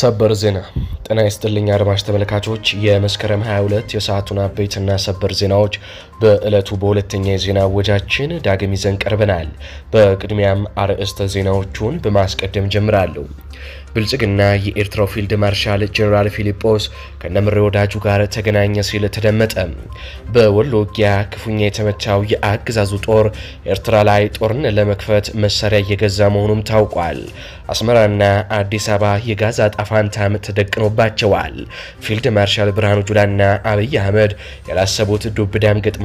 ሰበር ዜና ጤና ይስጥልኝ አድማጭ ተመልካቾች የመስከረም 22 የሰዓቱን አበይትና ሰበር ዜናዎች በእለቱ በሁለተኛ የዜና ወጃችን ዳግም ይዘን ቀርበናል። በቅድሚያም አርዕስተ ዜናዎቹን በማስቀደም ጀምራለሁ። ብልጽግና የኤርትራው ፊልድ ማርሻል ጀነራል ፊሊጶስ ከነምሬ ወዳጁ ጋር ተገናኘ ሲል ተደመጠ። በወሎ ውጊያ ክፉኛ የተመታው የአገዛዙ ጦር ኤርትራ ላይ ጦርነት ለመክፈት መሳሪያ እየገዛ መሆኑም ታውቋል። አስመራና አዲስ አበባ የጋዛ ጣፋንታም ተደቅኖባቸዋል። ፊልድ ማርሻል ብርሃኑ ጁላና አብይ አህመድ ያላሰቡት ዱብዳም ገጥሟቸዋል።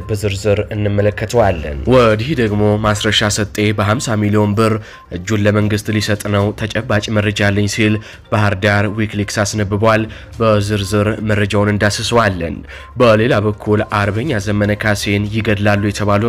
በዝርዝር እንመለከተዋለን። ወዲህ ደግሞ ማስረሻ ሰጤ በ50 ሚሊዮን ብር እጁን ለመንግስት ሊሰጥ ነው ተጨባጭ መረጃ አለኝ ሲል ባህር ዳር ዊክሊክስ አስነብቧል። በዝርዝር መረጃውን እንዳስሰዋለን። በሌላ በኩል አርበኛ ዘመነ ካሴን ይገድላሉ የተባሉ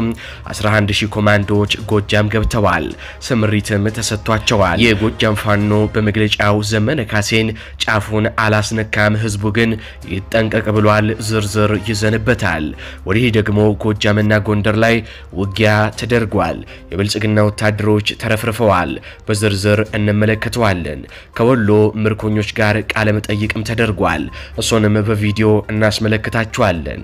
11000 ኮማንዶዎች ጎጃም ገብተዋል። ስምሪትም ተሰጥቷቸዋል። የጎጃም ፋኖ በመግለጫው ዘመነ ካሴን ጫፉን አላስነካም፣ ህዝቡ ግን ይጠንቀቅ ብሏል። ዝርዝር ይዘንበታል። ወዲህ ደግሞ ጎጃምና ጎንደር ላይ ውጊያ ተደርጓል። የብልጽግና ወታደሮች ተረፍርፈዋል። በዝርዝር እንመለከተዋለን። ከወሎ ምርኮኞች ጋር ቃለ መጠይቅም ተደርጓል። እሱንም በቪዲዮ እናስመለክታችኋለን።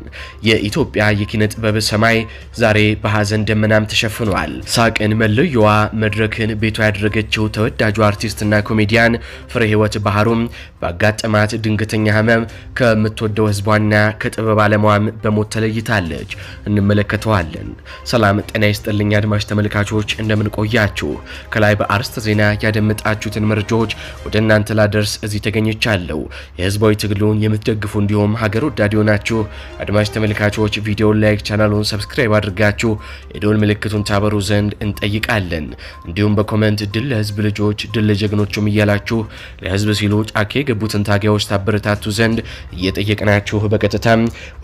የኢትዮጵያ የኪነ ጥበብ ሰማይ ዛሬ በሐዘን ደመናም ተሸፍኗል። ሳቅን መለየዋ መድረክን ቤቷ ያደረገችው ተወዳጁ አርቲስትና ኮሜዲያን ፍሬህይወት ባህሩም ባጋጠማት ድንገተኛ ህመም ከምትወደው ህዝቧና ከጥበብ ዓለሟም በሞት ተለይታለች። እንመለከተዋለን። ሰላም ጤና ይስጥልኝ አድማጭ ተመልካቾች እንደምን ቆያችሁ? ከላይ በአርስተ ዜና ያደመጣችሁትን መረጃዎች ወደ እናንተ ላደርስ እዚህ ተገኝቻለሁ። የህዝባዊ ትግሉን የምትደግፉ እንዲሁም ሀገር ወዳድ ሆናችሁ አድማጭ ተመልካቾች ቪዲዮውን ላይክ፣ ቻናሉን ሰብስክራይብ አድርጋችሁ የደወል ምልክቱን ታበሩ ዘንድ እንጠይቃለን። እንዲሁም በኮሜንት ድል ለህዝብ ልጆች ድል ለጀግኖቹም እያላችሁ ለህዝብ ሲሉ ጫካ የገቡትን ታጋዮች ታበረታቱ ዘንድ እየጠየቅናችሁ በቀጥታ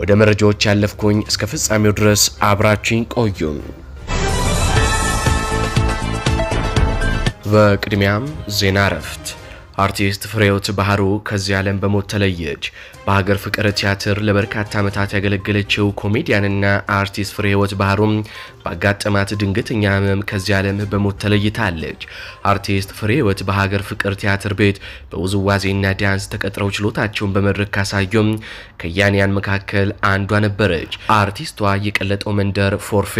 ወደ መረጃዎች ያለፍኩኝ እስከ ፍጻሜው ድረስ አብራችሁኝ ቆዩ። በቅድሚያም ዜና እረፍት። አርቲስት ፍሬህይወት ባህሩ ከዚህ ዓለም በሞት ተለየች። በሀገር ፍቅር ቲያትር ለበርካታ ዓመታት ያገለገለችው ኮሜዲያንና አርቲስት ፍሬህይወት ባህሩም ባጋጠማት ድንገተኛ ህመም ከዚህ ዓለም በሞት ተለይታለች። አርቲስት ፍሬህይወት በሀገር ፍቅር ቲያትር ቤት በውዝዋዜና ዳንስ ተቀጥረው ችሎታቸውን በመድረክ ካሳዩም ከያንያን መካከል አንዷ ነበረች። አርቲስቷ የቀለጠው መንደር፣ ፎርፌ፣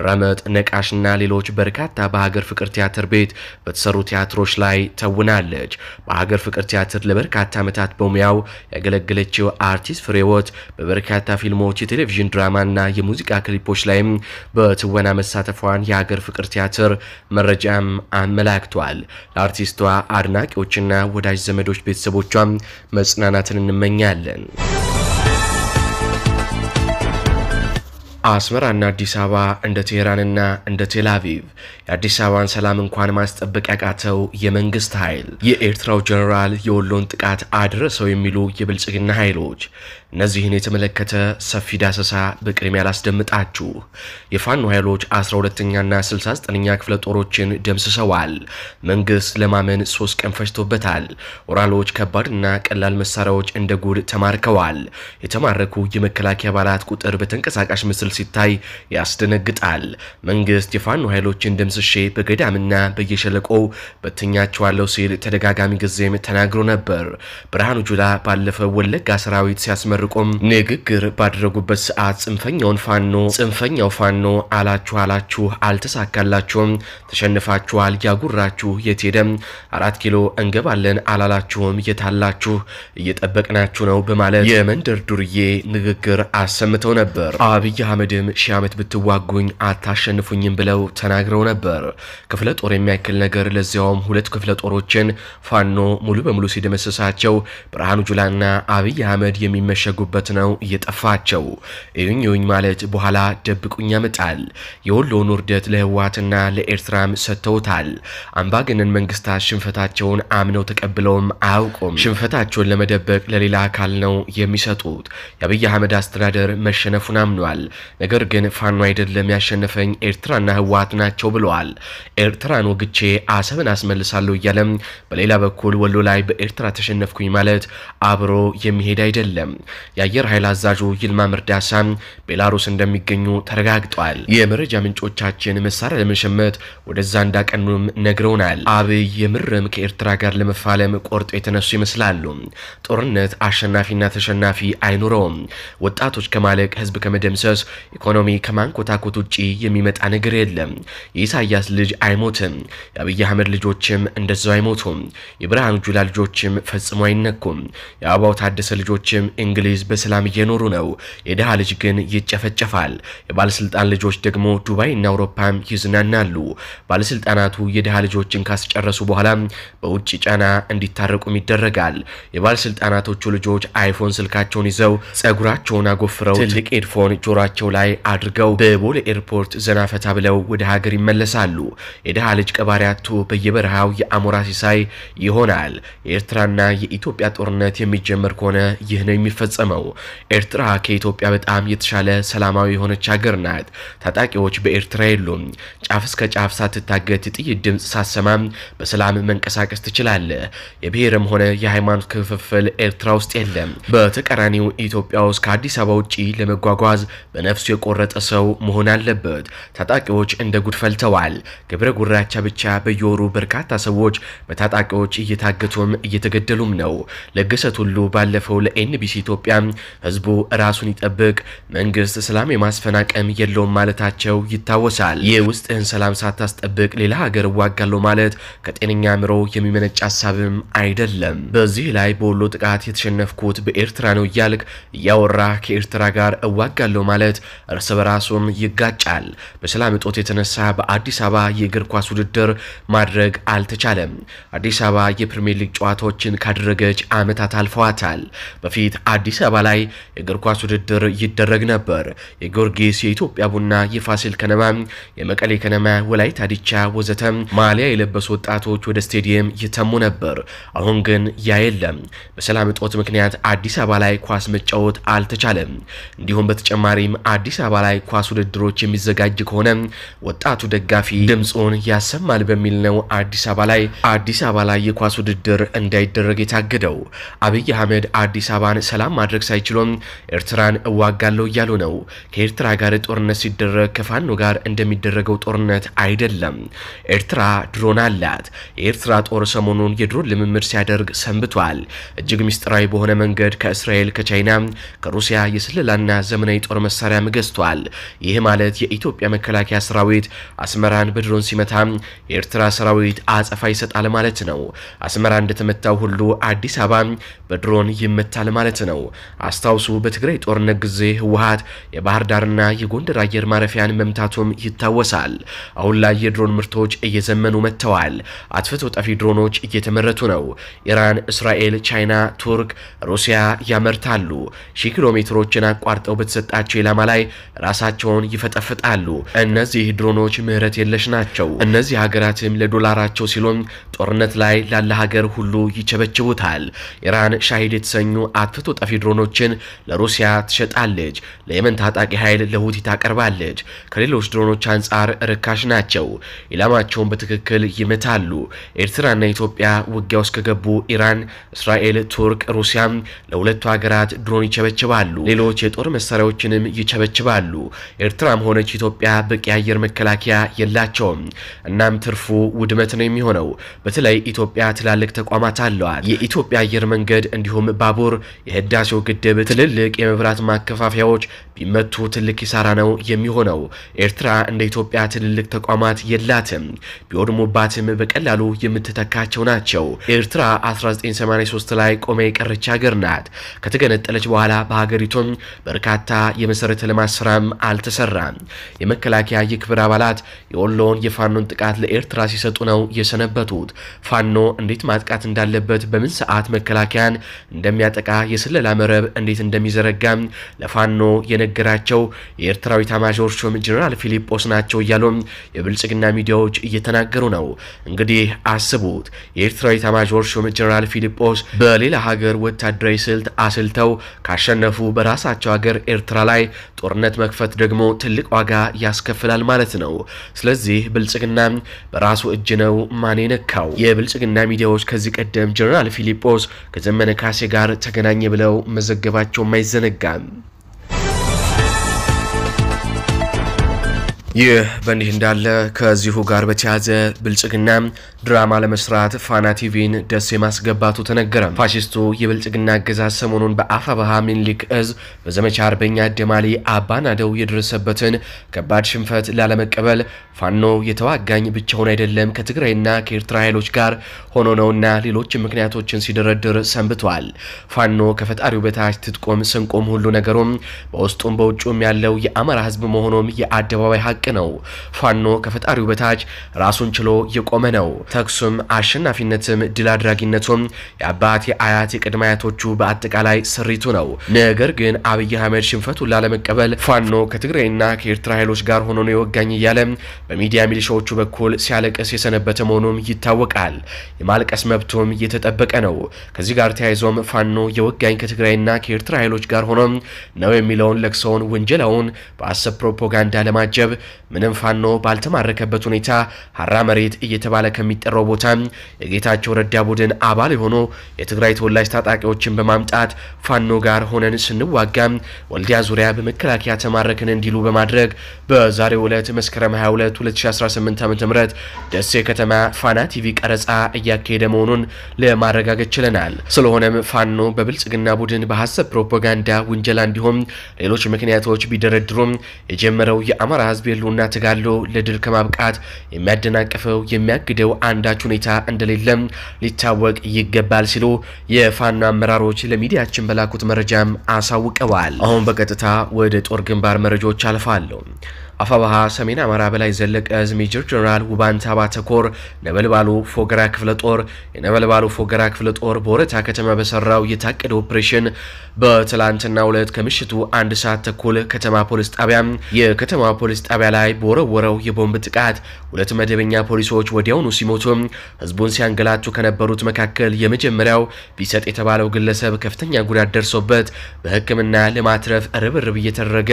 ረመጥ፣ ነቃሽና ሌሎች በርካታ በሀገር ፍቅር ቲያትር ቤት በተሰሩ ቲያትሮች ላይ ተውናለች። በሀገር ፍቅር ቲያትር ለበርካታ ዓመታት በሙያው ያገለገለችው አርቲስት ፍሬህይወት በበርካታ ፊልሞች፣ የቴሌቪዥን ድራማና የሙዚቃ ክሊፖች ላይም በትወና መሳተፏን የሀገር ፍቅር ቲያትር መረጃም አመላክቷል። ለአርቲስቷ አድናቂዎችና ወዳጅ ዘመዶች ቤተሰቦቿም መጽናናትን እንመኛለን። አስመራና አዲስ አበባ እንደ ቴህራንና እንደ ቴልአቪቭ የአዲስ አበባን ሰላም እንኳን ማስጠበቅ ያቃተው የመንግስት ኃይል የኤርትራው ጀነራል የወሎን ጥቃት አድረሰው የሚሉ የብልጽግና ኃይሎች እነዚህን የተመለከተ ሰፊ ዳሰሳ በቅድሚያ ላስደምጣችሁ። የፋኖ ኃይሎች 12ኛና 69ኛ ክፍለ ጦሮችን ደምስሰዋል። መንግስት ለማመን 3 ቀን ፈጅቶበታል። ወራሎች ከባድና ቀላል መሳሪያዎች እንደ ጉድ ተማርከዋል። የተማረኩ የመከላከያ አባላት ቁጥር በተንቀሳቃሽ ምስል ሲታይ ያስደነግጣል። መንግስት የፋኖ ኃይሎችን ደምስሼ በገዳምና በየሸለቆው በትኛቸዋለሁ ሲል ተደጋጋሚ ጊዜም ተናግሮ ነበር። ብርሃኑ ጁላ ባለፈው ወለጋ ሰራዊት ሲያስመርቁም ንግግር ባደረጉበት ሰዓት ጽንፈኛው ፋኖ አላችሁ አልተሳካላችሁም፣ ተሸንፋችኋል፣ ያጉራችሁ የት ሄደም፣ 4 ኪሎ እንገባለን አላላችሁም፣ የታላችሁ እየጠበቅናችሁ ነው በማለት የመንደር ዱርዬ ንግግር አሰምተው ነበር። አብይ አህመድም ሺህ ዓመት ብትዋጉኝ አታሸንፉኝም ብለው ተናግረው ነበር። ክፍለ ጦር የሚያክል ነገር ለዚያውም 2 ክፍለ ጦሮችን ፋኖ ሙሉ በሙሉ ሲደመሰሳቸው ብርሃኑ ጁላና አብይ አህመድ የሚመሸጉበት ነው እየጠፋቸው። እዩኝ ማለት በኋላ ደብቁኝ ያመጣል። የወሎውን ውርደት ለህወሓትና ለኤርትራም ሰጥተውታል። አምባገነን መንግስታት ሽንፈታቸውን አምነው ተቀብለውም አያውቁም። ሽንፈታቸውን ለመደበቅ ለሌላ አካል ነው የሚሰጡት። የአብይ አህመድ አስተዳደር መሸነፉን አምኗል። ነገር ግን ፋኖ አይደለም ያሸነፈኝ ኤርትራና ህወሓት ናቸው ብሏል። ብሏል። ኤርትራን ወግቼ አሰብን አስመልሳለሁ እያለም በሌላ በኩል ወሎ ላይ በኤርትራ ተሸነፍኩኝ ማለት አብሮ የሚሄድ አይደለም። የአየር ኃይል አዛዡ ይልማ መርዳሳ ቤላሩስ እንደሚገኙ ተረጋግጧል። የመረጃ ምንጮቻችን መሳሪያ ለመሸመት ወደዛ እንዳቀኑም ነግረውናል። አብይ የምርም ከኤርትራ ጋር ለመፋለም ቆርጦ የተነሱ ይመስላሉ። ጦርነት አሸናፊና ተሸናፊ አይኖረውም። ወጣቶች ከማለቅ ህዝብ ከመደምሰስ ኢኮኖሚ ከማንኮታኮት ውጪ የሚመጣ ነገር የለም። የኢሳያስ ልጅ አይሞትም። የአብይ አህመድ ልጆችም እንደዛው አይሞቱም። የብርሃኑ ጁላ ልጆችም ፈጽሞ አይነኩም። የአበባው ታደሰ ልጆችም እንግሊዝ በሰላም እየኖሩ ነው። የደሃ ልጅ ግን ይጨፈጨፋል። የባለስልጣን ልጆች ደግሞ ዱባይና አውሮፓም ይዝናናሉ። ባለስልጣናቱ የደሃ ልጆችን ካስጨረሱ በኋላ በውጭ ጫና እንዲታረቁም ይደረጋል። የባለስልጣናቶቹ ልጆች አይፎን ስልካቸውን ይዘው ጸጉራቸውን አጎፍረው ትልቅ ኤድፎን ጆሮአቸው ላይ አድርገው በቦሌ ኤርፖርት ዘናፈታ ብለው ወደ ሀገር ይመለሳሉ። የደሃ ልጅ ቀባሪያቱ በየበረሃው የአሞራ ሲሳይ ይሆናል። የኤርትራና የኢትዮጵያ ጦርነት የሚጀመር ከሆነ ይህ ነው የሚፈጸመው። ኤርትራ ከኢትዮጵያ በጣም የተሻለ ሰላማዊ የሆነች ሀገር ናት። ታጣቂዎች በኤርትራ የሉም። ጫፍ እስከ ጫፍ ሳትታገት ጥይት ድምጽ ሳሰማም በሰላም መንቀሳቀስ ትችላለህ። የብሔርም ሆነ የሃይማኖት ክፍፍል ኤርትራ ውስጥ የለም። በተቃራኒው ኢትዮጵያ ውስጥ ከአዲስ አበባ ውጪ ለመጓጓዝ በነፍሱ የቆረጠ ሰው መሆን አለበት። ታጣቂዎች እንደ ጉድ ፈልተዋል። ግብረ ጉራቻ ብቻ በየወሩ በርካታ ሰዎች በታጣቂዎች እየታገቱም እየተገደሉም ነው። ለገሰት ሁሉ ባለፈው ለኤንቢሲ ኢትዮጵያ ህዝቡ ራሱን ይጠብቅ፣ መንግስት ሰላም የማስፈን አቅም የለውም ማለታቸው ይታወሳል። የውስጥህን ሰላም ሳታስጠብቅ ሌላ ሀገር እዋጋለሁ ማለት ከጤነኛ አእምሮ የሚመነጭ ሐሳብም አይደለም። በዚህ ላይ በወሎ ጥቃት የተሸነፍኩት በኤርትራ ነው እያልክ እያወራ ከኤርትራ ጋር እዋጋለሁ ማለት እርስ በራሱም ይጋጫል። በሰላም እጦት የተነሳ በአዲስ አበባ የእግር ኳስ ውድድር ማድረግ አልተቻለም። አዲስ አበባ የፕሪሚየር ሊግ ጨዋታዎችን ካደረገች ዓመታት አልፈዋታል። በፊት አዲስ አበባ ላይ የእግር ኳስ ውድድር ይደረግ ነበር። የጊዮርጊስ፣ የኢትዮጵያ ቡና፣ የፋሲል ከነማ፣ የመቀሌ ከነማ፣ ወላይታ ዲቻ ወዘተ ማሊያ የለበሱ ወጣቶች ወደ ስቴዲየም ይተሙ ነበር። አሁን ግን ያ የለም። በሰላም እጦት ምክንያት አዲስ አበባ ላይ ኳስ መጫወት አልተቻለም። እንዲሁም በተጨማሪም አዲስ አበባ ላይ ኳስ ውድድሮች የሚዘጋጅ ከሆነ ወጣቱ ደጋፊ ድምጹን ያሰማል በሚል ነው አዲስ አበባ ላይ የኳስ ውድድር እንዳይደረግ የታገደው። አብይ አህመድ አዲስ አበባን ሰላም ማድረግ ሳይችሉም ኤርትራን እዋጋለሁ እያሉ ነው። ከኤርትራ ጋር ጦርነት ሲደረግ ከፋኖ ጋር እንደሚደረገው ጦርነት አይደለም። ኤርትራ ድሮን አላት። የኤርትራ ጦር ሰሞኑን የድሮን ልምምድ ሲያደርግ ሰንብቷል። እጅግ ምስጢራዊ በሆነ መንገድ ከእስራኤል፣ ከቻይና፣ ከሩሲያ የስለላና ዘመናዊ ጦር መሳሪያ ገዝቷል። ይህ ማለት የኢትዮጵያ መከላከያ ሰራዊት አስመራን በድሮን ሲመታ የኤርትራ ሰራዊት አጸፋ ይሰጣል ማለት ነው። አስመራ እንደተመታው ሁሉ አዲስ አበባ በድሮን ይመታል ማለት ነው። አስታውሱ፣ በትግራይ ጦርነት ጊዜ ህወሓት የባህር ዳርና የጎንደር አየር ማረፊያን መምታቱም ይታወሳል። አሁን ላይ የድሮን ምርቶች እየዘመኑ መጥተዋል። አጥፍቶ ጠፊ ድሮኖች እየተመረቱ ነው። ኢራን፣ እስራኤል፣ ቻይና፣ ቱርክ፣ ሩሲያ ያመርታሉ። ሺህ ኪሎ ሜትሮችን አቋርጠው በተሰጣቸው ኢላማ ላይ ራሳቸውን ይፈጠፍጣሉ። እነዚህ ድሮኖች ምህረት የለሽ ናቸው። እነዚህ ሀገራትም ለዶላራቸው ሲሉም ጦርነት ላይ ላለ ሀገር ሁሉ ይቸበችቡታል። ኢራን ሻሂድ የተሰኙ አጥፍቶ ጠፊ ድሮኖችን ለሩሲያ ትሸጣለች። ለየመን ታጣቂ ኃይል ለሁቲ ታቀርባለች። ከሌሎች ድሮኖች አንጻር ርካሽ ናቸው። ኢላማቸውን በትክክል ይመታሉ። ኤርትራና ኢትዮጵያ ውጊያ ውስጥ ከገቡ ኢራን፣ እስራኤል፣ ቱርክ፣ ሩሲያም ለሁለቱ ሀገራት ድሮን ይቸበችባሉ። ሌሎች የጦር መሳሪያዎችንም ይቸበችባሉ። ኤርትራም ሆነች ኢትዮጵያ በቂ አየር መከላከያ የላቸውም። እናም ትርፉ ውድመት ነው የሚሆነው። በተለይ ኢትዮጵያ ትላልቅ ተቋማት አለዋል። የኢትዮጵያ አየር መንገድ እንዲሁም ባቡር፣ የህዳሴው ግድብ፣ ትልልቅ የመብራት ማከፋፈያዎች ቢመቱ ትልቅ ኪሳራ ነው የሚሆነው። ኤርትራ እንደ ኢትዮጵያ ትልልቅ ተቋማት የላትም። ቢወድሙባትም በቀላሉ የምትተካቸው ናቸው። ኤርትራ 1983 ላይ ቆመ የቀረች ሀገር ናት። ከተገነጠለች በኋላ በሀገሪቱም በርካታ የመሰረተ ልማት ስራም አልተሰራም። የመከላከያ የክብር አባላት የወሎን የፋኖን ጥቃት ለኤርትራ ሲሰጡ ነው የሰነበቱት። ፋኖ እንዴት ማጥቃት እንዳለበት፣ በምን ሰዓት መከላከያን እንደሚያጠቃ፣ የስለላ መረብ እንዴት እንደሚዘረጋ ለፋኖ የነገራቸው የኤርትራዊ ኤታማዦር ሹም ጀነራል ፊሊጶስ ናቸው እያሉ የብልጽግና ሚዲያዎች እየተናገሩ ነው። እንግዲህ አስቡት፣ የኤርትራዊ ኤታማዦር ሹም ጀነራል ፊሊጶስ በሌላ ሀገር ወታደራዊ ስልት አስልተው ካሸነፉ በራሳቸው ሀገር ኤርትራ ላይ ጦርነት መክፈት ደግሞ ትልቅ ዋጋ ያስከፍላል ማለት ነው። ስለዚህ ብልጽግና በራሱ እጅ ነው ማን የነካው። የብልጽግና ሚዲያዎች ከዚህ ቀደም ጀነራል ፊሊጶስ ከዘመነ ካሴ ጋር ተገናኘ ብለው መዘገባቸው አይዘነጋም። ይህ በእንዲህ እንዳለ ከዚሁ ጋር በተያያዘ ብልጽግና ድራማ ለመስራት ፋና ቲቪን ደሴ ማስገባቱ ተነገረ። ፋሺስቱ የብልጽግና አገዛዝ ሰሞኑን በአፋብኃ ምኒልክ እዝ በዘመቻ አርበኛ ደማሊ አባናደው የደረሰበትን ከባድ ሽንፈት ላለመቀበል ፋኖ የተዋጋኝ ብቻውን አይደለም ከትግራይና ከኤርትራ ኃይሎች ጋር ሆኖ ነውና ሌሎች ምክንያቶችን ሲደረድር ሰንብቷል። ፋኖ ከፈጣሪው በታች ትጥቆም ስንቆም ሁሉ ነገሩም በውስጡም በውጭም ያለው የአማራ ሕዝብ መሆኑም የአደባባይ ሀቅ ነው። ፋኖ ከፈጣሪው በታች ራሱን ችሎ የቆመ ነው። ተክሱም አሸናፊነትም ድል አድራጊነቱም የአባት የአያት የቅድመ አያቶቹ በአጠቃላይ ስሪቱ ነው። ነገር ግን አብይ አህመድ ሽንፈቱን ላለመቀበል ፋኖ ከትግራይና ከኤርትራ ኃይሎች ጋር ሆኖ ነው የወጋኝ እያለ በሚዲያ ሚሊሻዎቹ በኩል ሲያለቅስ የሰነበተ መሆኑም ይታወቃል። የማልቀስ መብቱም እየተጠበቀ ነው። ከዚህ ጋር ተያይዞም ፋኖ የወጋኝ ከትግራይና ከኤርትራ ኃይሎች ጋር ሆኖ ነው የሚለውን ለቅሶውን ወንጀላውን በአሰብ ፕሮፓጋንዳ ለማጀብ ምንም ፋኖ ባልተማረከበት ሁኔታ ሐራ መሬት እየተባለ ከሚጠራው ቦታ የጌታቸው ረዳ ቡድን አባል የሆኑ የትግራይ ተወላጅ ታጣቂዎችን በማምጣት ፋኖ ጋር ሆነን ስንዋጋ ወልዲያ ዙሪያ በመከላከያ ተማረክን እንዲሉ በማድረግ በዛሬው ዕለት መስከረም 22 2018 ዓ.ም ደሴ ከተማ ፋና ቲቪ ቀረጻ እያካሄደ መሆኑን ለማረጋገጥ ችለናል። ስለሆነም ፋኖ በብልጽግና ቡድን በሐሰብ ፕሮፓጋንዳ ውንጀላ እንዲሁም ሌሎች ምክንያቶች ቢደረድሩም የጀመረው የአማራ ሕዝብ የሉና ተጋድሎ ለድል ከማብቃት የሚያደናቅፈው የሚያግደው አንዳች ሁኔታ እንደሌለም ሊታወቅ ይገባል ሲሉ የፋኖ አመራሮች ለሚዲያችን በላኩት መረጃም አሳውቀዋል። አሁን በቀጥታ ወደ ጦር ግንባር መረጃዎች አልፋለሁ። አፋብኃ ሰሜን አማራ በላይ ዘለቀ እዝ ሜጀር ጀነራል ውባንታ ባተኮር ነበልባሉ ፎገራ ክፍለ ጦር የነበልባሉ ፎገራ ክፍለ ጦር በወረታ ከተማ በሰራው የታቀደ ኦፕሬሽን በትላንትናው ዕለት ከምሽቱ 1 ሰዓት ተኩል ከተማ ፖሊስ ጣቢያ ላይ በወረወረው የቦምብ ጥቃት 2 መደበኛ ፖሊሶች ወዲያውኑ ሲሞቱ ህዝቡን ሲያንገላቱ ከነበሩት መካከል የመጀመሪያው ቢሰጥ የተባለው ግለሰብ ከፍተኛ ጉዳት ደርሶበት በሕክምና ለማትረፍ ርብርብ እየተደረገ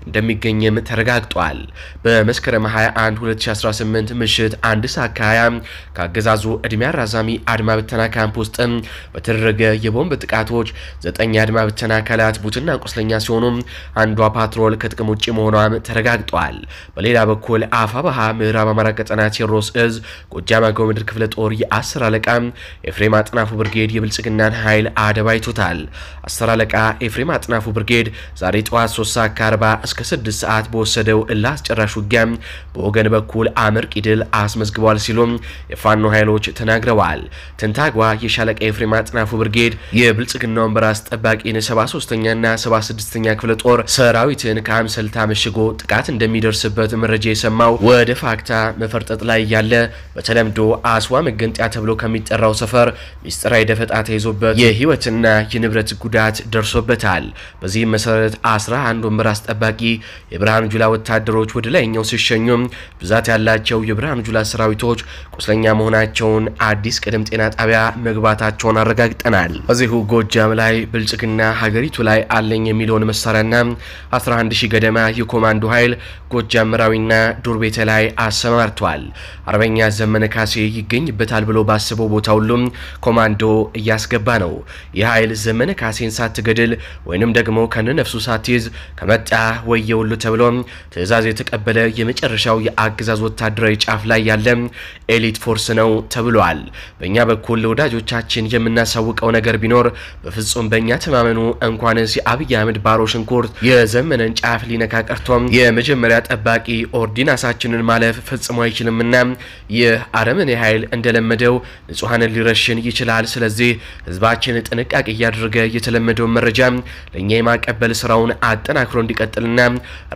እንደሚገኝም ተረጋግጧል። በመስከረም 21 2018 ምሽት 1 ሰዓት ከ20 ከአገዛዙ እድሜ አራዛሚ አድማ ብተና ካምፕ ውስጥ በተደረገ የቦምብ ጥቃቶች 9 አድማ ብተና አካላት ቡትና ቁስለኛ ሲሆኑ አንዷ ፓትሮል ከጥቅም ውጪ መሆኗም ተረጋግጧል። በሌላ በኩል አፋብኃ ምዕራብ አማራ ቀጠና ቴዎድሮስ እዝ ጎጃም አገው ምድር ክፍለ ጦር የ10 አለቃ ኤፍሬም አጥናፉ ብርጌድ የብልጽግናን ኃይል አደባይቶታል። 10 አለቃ ኤፍሬም አጥናፉ ብርጌድ ዛሬ ጠዋት 3 ሰዓት ከ40 እስከ 6 ሰዓት በወሰደው ላስጨራሽ ውጊያ በወገን በኩል አመርቂ ድል አስመዝግቧል ሲሉ የፋኖ ኃይሎች ተናግረዋል። ተንታጓ የሻለቃ ኤፍሬም አጥናፉ ብርጌድ የብልጽግናውን በራስ ጠባቂን 73ኛና 76ኛ ክፍለ ጦር ሰራዊትን ከአምሰልታ መሽጎ ጥቃት እንደሚደርስበት መረጃ የሰማው ወደ ፋክታ መፈርጠጥ ላይ ያለ በተለምዶ አስዋ መገንጣያ ተብሎ ከሚጠራው ሰፈር ሚስጥራዊ ደፈጣ ተይዞበት የህይወትና የንብረት ጉዳት ደርሶበታል። በዚህም መሰረት 11 በራስ ጠባቂ የብርሃኑ ጁላ ወታደሮች ወደ ላይኛው ሲሸኙ ብዛት ያላቸው የብርሃኑ ጁላ ሰራዊቶች ቁስለኛ መሆናቸውን አዲስ ቀደም ጤና ጣቢያ መግባታቸውን አረጋግጠናል። እዚሁ ጎጃም ላይ ብልጽግና ሀገሪቱ ላይ አለኝ የሚለውን መሳሪያና 11000 ገደማ የኮማንዶ ኃይል ጎጃም ምራዊና ዱር ቤተ ላይ አሰማርቷል። አርበኛ ዘመነ ካሴ ይገኝበታል ብሎ ባስበው ቦታ ሁሉ ኮማንዶ እያስገባ ነው። የኃይል ዘመነ ካሴን ሳትገድል ወይንም ደግሞ ከነነፍሱ ሳትይዝ ከመጣ ወየውሉ ተብሎ ትዕዛዝ የተቀበለ የመጨረሻው የአገዛዝ ወታደራዊ ጫፍ ላይ ያለ ኤሊት ፎርስ ነው ተብሏል። በእኛ በኩል ለወዳጆቻችን የምናሳውቀው ነገር ቢኖር በፍጹም በእኛ ተማመኑ። እንኳንስ የአብይ አህመድ ባሮ ሽንኩርት የዘመነን ጫፍ ሊነካ ቀርቶም የመጀመሪያ ጠባቂ ኦርዲናንሳችንን ማለፍ ፈጽሞ አይችልምና ይህ አረመኔ ኃይል እንደለመደው ንጹሃንን ሊረሽን ይችላል። ስለዚህ ህዝባችን ጥንቃቄ እያደረገ የተለመደው መረጃ ለኛ የማቀበል ስራውን አጠናክሮ እንዲቀጥልና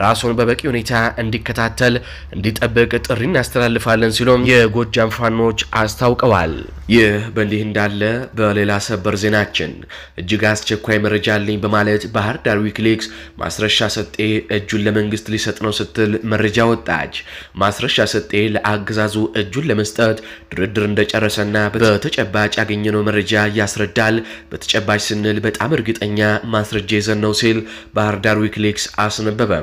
ራሱን በበቂ ሁኔታ እንዲከታተል እንዲጠብቅ ጥሪ እናስተላልፋለን ሲሉ የጎጃም ፋኖች አስታውቀዋል። ይህ በእንዲህ እንዳለ በሌላ ሰበር ዜናችን እጅግ አስቸኳይ መረጃ አለኝ በማለት ባህር ዳር ዊክሊክስ ማስረሻ ሰጤ እጁን ለመንግስት ሊሰጥ ነው ስትል መረጃ ወጣች። ማስረሻ ሰጤ ለአገዛዙ እጁን ለመስጠት ድርድር እንደጨረሰና በተጨባጭ ያገኘነው መረጃ ያስረዳል። በተጨባጭ ስንል በጣም እርግጠኛ ማስረጃ ይዘን ነው ሲል ባህር ዳር ዊክሊክስ አስነበበ።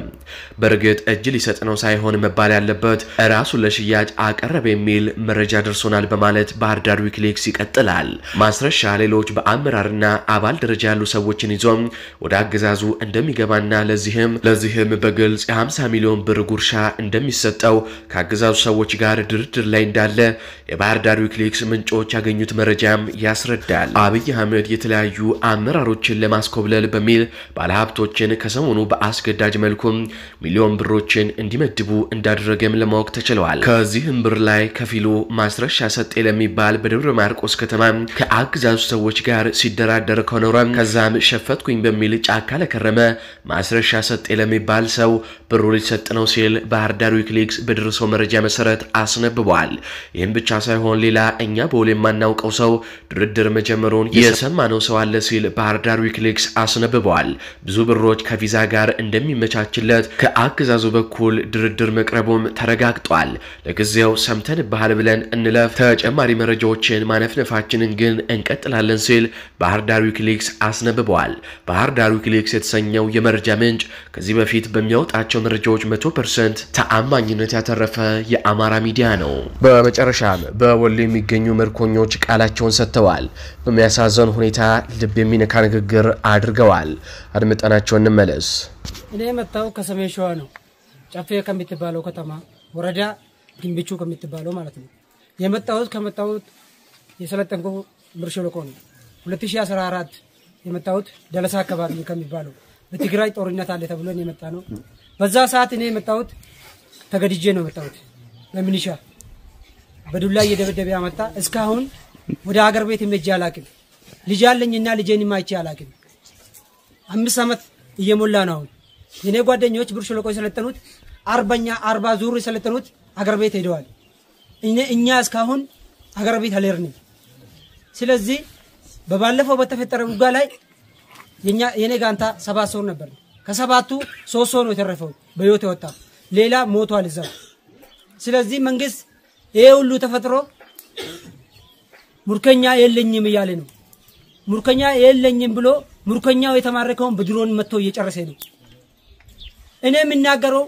በርግጥ እጅ ሊሰጥ ነው ሳይሆን መባል ያለበት ራሱ ለሽያጭ አቀረበ የሚል መረጃ ደርሶናል በማለት ባህር ዳር ዊክሊክስ ይቀጥላል። ማስረሻ ሌሎች በአመራርና አባል ደረጃ ያሉ ሰዎችን ይዞ ወደ አገዛዙ እንደሚገባና ለዚህም በግልጽ የ50 ሚሊዮን ብር ጉርሻ እንደሚሰጠው ከአገዛዙ ሰዎች ጋር ድርድር ላይ እንዳለ የባህር ዳር ዊክሊክስ ምንጮች ያገኙት መረጃም ያስረዳል። አብይ አህመድ የተለያዩ አመራሮችን ለማስኮብለል በሚል ባለሀብቶችን ከሰሞኑ በአስገዳጅ መልኩ ሚሊዮን ብሮችን እንዲመድቡ እንዳደረገም ለማወቅ ተችሏል። ከዚህም ብር ላይ ከፊሉ ማስረሻ ሰጤ ለሚባል በደብረ ማርቆስ ከተማ ከአገዛዙ ሰዎች ጋር ሲደራደር ከኖረም ከዛም ሸፈትኩኝ በሚል ጫካ ለከረመ ማስረሻ ሰጤ ለሚባል ሰው ብሩ ሊሰጥ ነው ሲል ባህር ዳር ዊክሊክስ በደረሰው መረጃ መሰረት አስነብቧል። ይህም ብቻ ሳይሆን ሌላ እኛ በውል የማናውቀው ሰው ድርድር መጀመሩን የሰማነው ሰው አለ ሲል ባህር ዳር ዊክሊክስ አስነብቧል። ብዙ ብሮች ከቪዛ ጋር እንደሚመቻችለት ከአገዛዙ በኩል ድርድር መቅረቡም ተረጋግጧል። ለጊዜው ሰምተን ባህል ብለን እንለፍ፣ ተጨማሪ መረጃዎችን ማነፍነፋችንን ግን እንቀጥላለን ሲል ባህር ዳር ዊክሊክስ አስነብቧል። ባህር ዳር ዊክሊክስ የተሰኘው የመረጃ ምንጭ ከዚህ በፊት በሚያወጣቸው መረጃዎች 100% ተአማኝነት ያተረፈ የአማራ ሚዲያ ነው። በመጨረሻም በወሎ የሚገኙ ምርኮኞች ቃላቸውን ሰጥተዋል። በሚያሳዝን ሁኔታ ልብ የሚነካ ንግግር አድርገዋል። አድምጠናቸው እንመለስ። እኔ መጣው ከሰሜን ሸዋ ነው። ጨፌ ከሚትባለው ከተማ ወረዳ ግንብቹ ከሚትባለው ማለት ነው። ከመጣሁት የሰለጠንኩ ብር ሸለቆ ነው። 2014 የመጣሁት ደለሳ አካባቢ ከሚባለው በትግራይ ጦርነት አለ ተብሎ ነው የመጣ ነው። በዛ ሰዓት እኔ የመጣሁት ተገድጄ ነው የመጣሁት። በሚኒሻ በዱላ እየደበደበ ያመጣ እስካሁን ወደ ሀገር ቤት መሄጄ አላቅም። ልጅ አለኝና ልጄን ማይቼ አላቅም። 5 አመት እየሞላ ነው። የኔ ጓደኞች ብር ሸለቆ የሰለጠኑት 40 ዙር የሰለጠኑት ሀገር ቤት ሄደዋል። እኛ እስካሁን ሀገር ቤት አልሄድንም። ስለዚህ በባለፈው በተፈጠረ ውጊያ ላይ የኔ ጋንታ 7 ሰው ነበር። ከሰባቱ 3 ሰው ነው የተረፈው በህይወት የወጣ፣ ሌላ ሞቷል እዛው። ስለዚህ መንግስት ይሄ ሁሉ ተፈጥሮ ሙርከኛ የለኝም እያለ ነው። ሙርከኛ የለኝም ብሎ ሙርከኛው የተማረከውን በድሮን መጥቶ እየጨረሰ ነው። እኔ የምናገረው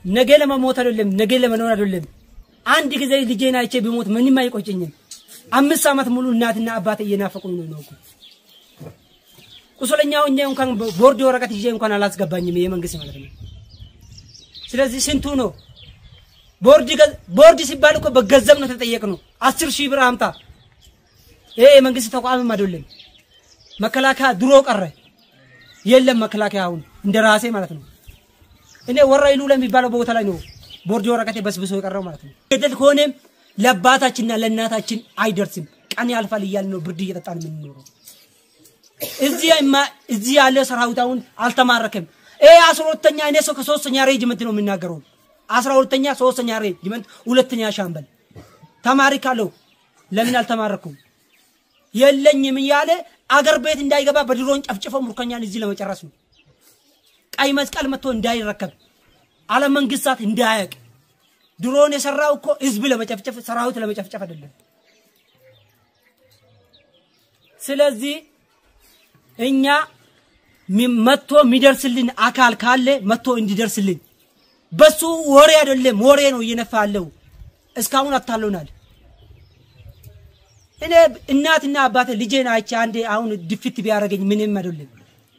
ነገ ለመሞት አይደለም፣ ነገ ለመኖር አይደለም። አንድ ጊዜ ልጄን አይቼ ቢሞት ምንም አይቆጨኝም። 5 አመት ሙሉ እናትና አባቴ እየናፈቁኝ ነው። ቁስለኛው እኛ እንኳን ቦርድ ወረቀት ይዤ እንኳን አላስገባኝም የመንግስት ማለት ነው። ስለዚህ ስንቱ ነው ቦርድ ሲባል እኮ በገንዘብ ነው ተጠየቅነው። 10,000 ብር አምጣ። ይሄ የመንግስት ተቋም አይደለም። መከላከያ ድሮ ቀረ የለም። መከላከያ አሁን እንደራሴ ማለት ነው። እኔ ወራይሉ ለሚባለው ቦታ ላይ ነው ቦርድ ወረቀት በስብሶ የቀረው ማለት ነው። ገደል ከሆነም ለአባታችንና ለእናታችን አይደርስም። ቀን ያልፋል እያልን ነው ብርድ እየጠጣን የምንኖረው። እዚህ ያለ ሰራዊታውን አልተማረከም። 12ኛ እኔ ሰው ከ3ኛ ሬጅመንት ነው የምናገረው። 12ኛ 3ኛ ሬጅመንት 2ኛ ሻምበል ተማሪ ካለው ለምን አልተማረኩም? የለኝም እያለ አገር ቤት እንዳይገባ በድሮን ጨፍጭፈው ሙርከኛን እዚህ ለመጨረስ ነው። ቀይ መስቀል መጥቶ እንዳይረከብ ዓለም መንግስታት እንዳያቅ ድሮን የሰራው እኮ ህዝብ ለመጨፍጨፍ ሰራዊት ለመጨፍጨፍ አይደለም። ስለዚህ እኛ መጥቶ የሚደርስልን አካል ካለ መጥቶ እንዲደርስልን በሱ ወሬ አይደለም፣ ወሬ ነው እየነፋለው። እስካሁን አታለውናል። እኔ እናትና አባቴ ልጄን አይቼ አንዴ አሁን ድፍት ቢያረገኝ ምንም አይደለም።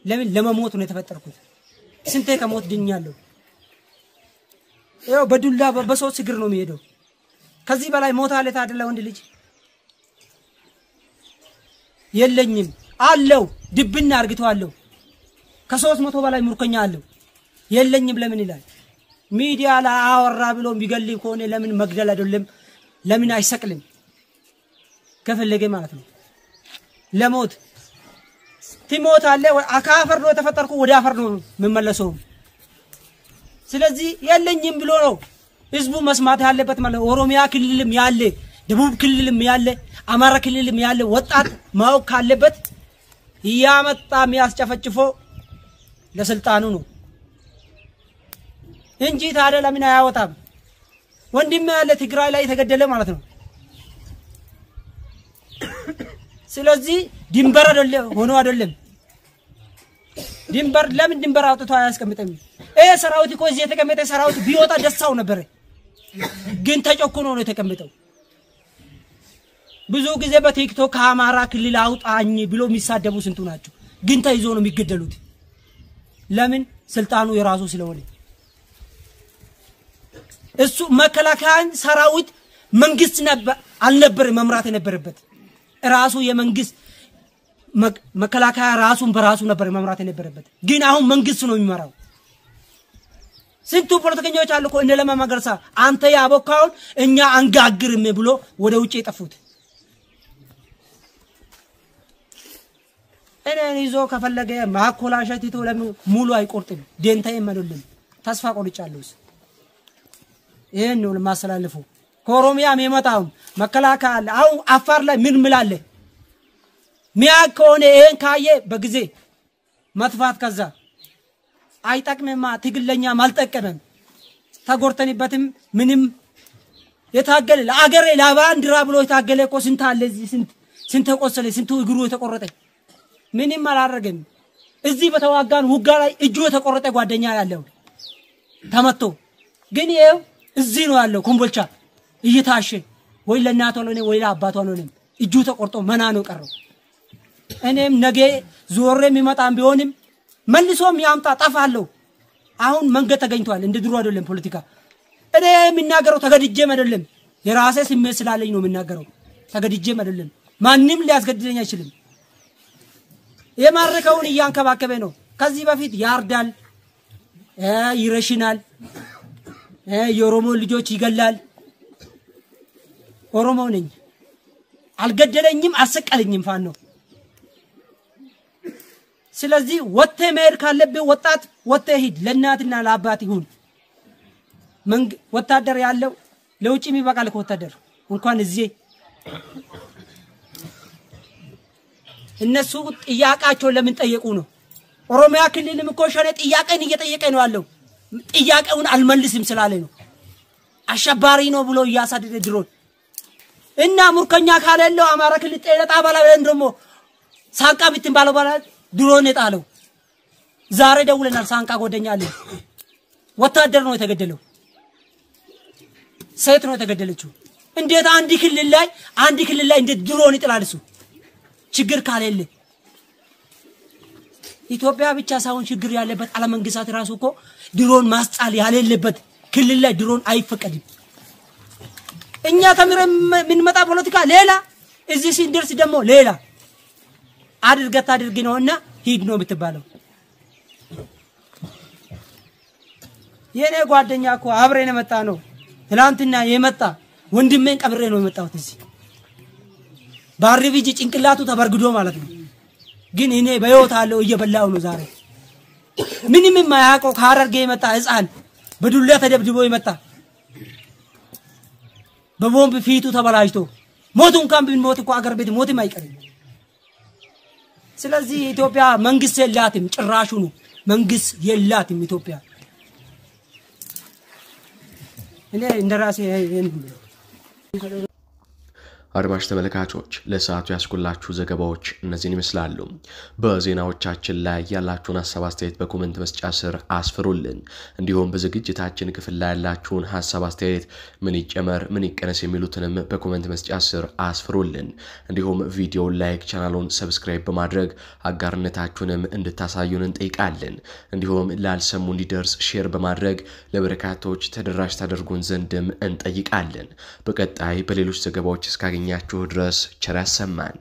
ለምን ለመሞት ነው የተፈጠርኩት። ስንቴ ከሞት ድኛለሁ። ያው በዱላ በሶስት እግር ነው የሚሄደው። ከዚህ በላይ ሞት አለ ታደለ ወንድ ልጅ የለኝም አለው። ድብና አርግቷለሁ። ከ300 በላይ ሙርከኛ አለው። የለኝም ለምን ይላል? ሚዲያ ላይ አወራ ብሎ ቢገል ከሆነ ለምን መግደል አይደለም? ለምን አይሰቅልም? ከፈለገ ማለት ነው። ለሞት ትሞት አለ። አካፈር ነው ተፈጠርኩ ወደ አፈር ነው መመለሰው። ስለዚህ የለኝም ብሎ ነው ህዝቡ መስማት ያለበት ማለት ኦሮሚያ ክልልም ያለ ደቡብ ክልልም ያለ አማራ ክልልም ያለ ወጣት ማወቅ ካለበት ያመጣ የሚያስጨፈጭፎ ለስልጣኑ ነው እንጂ ታዲያ ለምን አያወጣም? ወንድም ያለ ትግራይ ላይ ተገደለ ማለት ነው። ስለዚህ ድንበር አይደለም ሆኖ አይደለም ድንበር ለምን ድንበር አውጥቶ አያስቀምጥም? ሰራዊት እኮ እዚህ የተቀመጠ ሰራዊት ቢወጣ ደስታው ነበር፣ ግን ተጨኩኖ ነው የተቀመጠው። ብዙ ጊዜ በቲክቶክ ከአማራ ክልል አውጣኝ ብሎ የሚሳደቡ ስንቱ ናቸው፣ ግን ተይዞ ነው የሚገደሉት። ለምን? ስልጣኑ የራሱ ስለሆነ። እሱ መከላከያን ሰራዊት መንግስት አልነበር መምራት የነበረበት ራሱ የመንግስት መከላከያ ራሱን በራሱ ነበር መምራት የነበረበት፣ ግን አሁን መንግስት ነው የሚመራው። ስንቱ ፖለቲከኞች አሉ እኮ እነ ለማ መገርሳ አንተ ያቦካውን እኛ አንጋግርም ብሎ ወደ ውጪ የጠፉት። እኔን ይዞ ከፈለገ ማኮላሸት ይቶ ሙሉ አይቆርጥም። ደንታዬም አይደለም ተስፋ ቆርጫለሁስ። ይሄን ነው ለማስተላለፉ። ከኦሮሚያ የሚመጣው መከላከያ አለ። አሁን አፋር ላይ ምን ምላለ ሚያከሆነ ይሄን ካየ በጊዜ መጥፋት ከዛ አይጠቅምማ። ትግለኛ ማልጠቀመም ተጎርተንበትም ምንም የታገለ ለአገሬ ለባንዲራ ብሎ የታገለ እኮ ስንት አለ እዚህ ስንት ቆሰለ ስንቱ እግሩ የተቆረጠ ምንም አላረገም። እዚህ በተዋጋን ውጋ ላይ እጁ የተቆረጠ ጓደኛ ያለው ተመቶ ግን ይሄው እዚህ ነው ያለው ኮምቦልቻ እየታሸ ወይ ለናቶ ነው ወይ ለአባቷ ነው እጁ ተቆርጦ መና ነው ቀረው። እኔም ነገ ዞሬ የሚመጣም ቢሆንም መልሶም ያምጣ ጠፋለሁ። አሁን መንገድ ተገኝቷል። እንደ ድሮ አይደለም ፖለቲካ። እኔ የሚናገረው ተገድጄም አይደለም የራሴ ስሜት ስላለኝ ነው የሚናገረው። ተገድጄም አይደለም ማንንም ሊያስገድደኝ አይችልም። የማረከውን እያንከባከበ ነው። ከዚህ በፊት ያርዳል፣ ይረሽናል፣ የኦሮሞ ልጆች ይገላል። ኦሮሞ ነኝ አልገደለኝም አሰቀለኝም ፋኖ። ስለዚህ ወጥተ መሄድ ካለብህ ወጣት ወጥተ ሂድ፣ ለእናትና ለአባት ይሁን። ወታደር ያለው ለውጭ የሚበቃል ወታደር እንኳን እዚህ እነሱ ጥያቄያቸው ለምን ጠየቁ ነው። ኦሮሚያ ክልልም እኮ ሸኔ ጥያቄን እየጠየቀ ነው ያለው። ጥያቄውን አልመልስም ስላለ ነው። አሸባሪ ነው ብሎ ያሳደደ ድሮን እና ሙርከኛ ካለለው አማራ ክልል ጤና ጣቢያ ላይ ደግሞ ሳንቃ ብትባለው ባላ ድሮን የጣለው ዛሬ ደውለናል። ሳንቃ ጎደኛለ ወታደር ነው የተገደለው፣ ሴት ነው የተገደለችው። እንዴት አንድ ክልል ላይ እንዴት ድሮን ይጥላል? እሱ ችግር ካለለ ኢትዮጵያ ብቻ ሳይሆን ችግር ያለበት ዓለም መንግስታት ራሱ እኮ ድሮን ማስጣል ያለበት ክልል ላይ ድሮን አይፈቀድም። እኛ ተምረን ምን መጣ ፖለቲካ ሌላ እዚህ ሲንደርስ ደግሞ ሌላ አድርግ ነውና ሂድ ነው የምትባለው። የኔ ጓደኛ እኮ አብረን የመጣ ነው። ትላንትና የመጣ ወንድሜን ቀብሬ ነው የመጣሁት እዚህ ባርቢጂ ጭንቅላቱ ተበርግዶ ማለት ነው። ግን እኔ በህይወት አለው እየበላው ነው ዛሬ። ምንም የማያውቀው ከሐረርጌ የመጣ ህፃን በዱላ ተደብድቦ የመጣ በቦምብ ፊቱ ተበላሽቶ ሞቱ እንኳን ቢሞት እኮ አገር ቤት ሞትም አይቀርም። ስለዚህ ኢትዮጵያ መንግስት የላትም፣ ጭራሹ ነው መንግስት የላትም ኢትዮጵያ። እኔ እንደራሴ አድማጭ ተመልካቾች ለሰዓቱ ያስኩላችሁ ዘገባዎች እነዚህን ይመስላሉ። በዜናዎቻችን ላይ ያላችሁን ሐሳብ አስተያየት በኮሜንት መስጫ ስር አስፍሩልን። እንዲሁም በዝግጅታችን ክፍል ላይ ያላችሁን ሐሳብ አስተያየት ምን ይጨመር ምን ይቀነስ የሚሉትንም በኮሜንት መስጫ ስር አስፍሩልን። እንዲሁም ቪዲዮ ላይክ፣ ቻናሉን ሰብስክራይብ በማድረግ አጋርነታችሁንም እንድታሳዩን እንጠይቃለን። እንዲሁም ላልሰሙ እንዲደርስ ሼር በማድረግ ለበርካቶች ተደራሽ ታደርጉን ዘንድም እንጠይቃለን። በቀጣይ በሌሎች ዘገባዎች እስካገኛችሁ ድረስ ቸር ያሰማን።